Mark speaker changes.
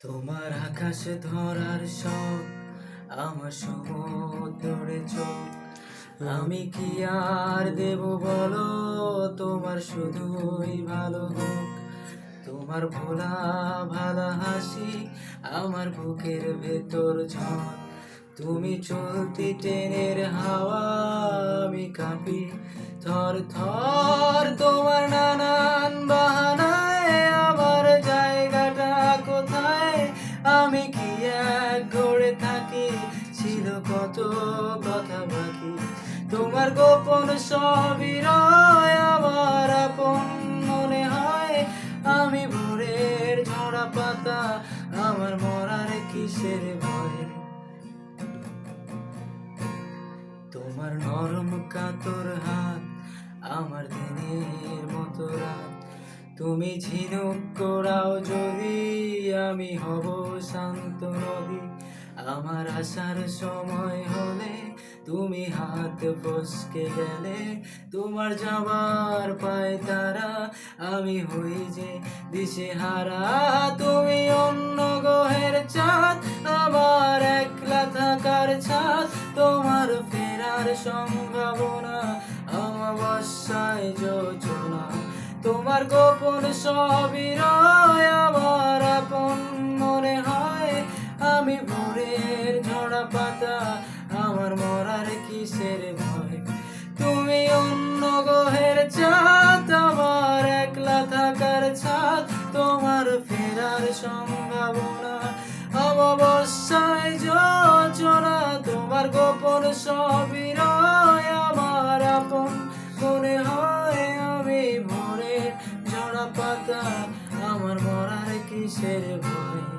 Speaker 1: তোমার আকাশ ধরার শখ, আমার সমুদ্রে চোখ। আমি কি আর দেব বলো, তোমার শুধুই ভালো হোক। তোমার ভোলা ভালা হাসি আমার বুকের ভেতর ঝড়। তুমি চলতি ট্রেনের হাওয়া, আমি কাঁপি থর থর। তোমার নানান বাহানায় আমার জায়গাটা কোথায়, আমি কি এক গড়ে থাকি, ছিল কত কথা বাকি। তোমার গোপন সবই রয় আমার আপন মনে হয়। আমি ভোরের ঝরা পাতা, আমার মরার কিসের ভয়। তোমার নরম কাতর হাত, আমার দিনের মতো রাত। তুমি ঝিনুক কোড়াও যদি, আমি হব শান্ত নদী। আমার আসার সময় হলে তুমি হাত ফসকে গেলে, তোমার যাবার পায় তারা, আমি হই যে দিশেহারা। তুমি অন্য গ্রহের চাঁদ, আমার একলা থাকার ছাদ। তোমার ফেরার সম্ভাবনা, অমাবস্যায় যোজনা। তোমার গোপন সবই রয় আমার আপন মনে হয়। আমি ভোরের ঝরা পাতা, আমার মরার কিসের ভয়। তুমি অন্য গ্রহের চাঁদ, আমার একলা থাকার ছাদ। তোমার ফেরার সম্ভাবনা, অমাবস্যায় যোজনা। তোমার গোপন সবই রয় আমার আপন মনে হয়। আমি ভোরের ঝরা পাতা, আমার মরার কিসের ভয়।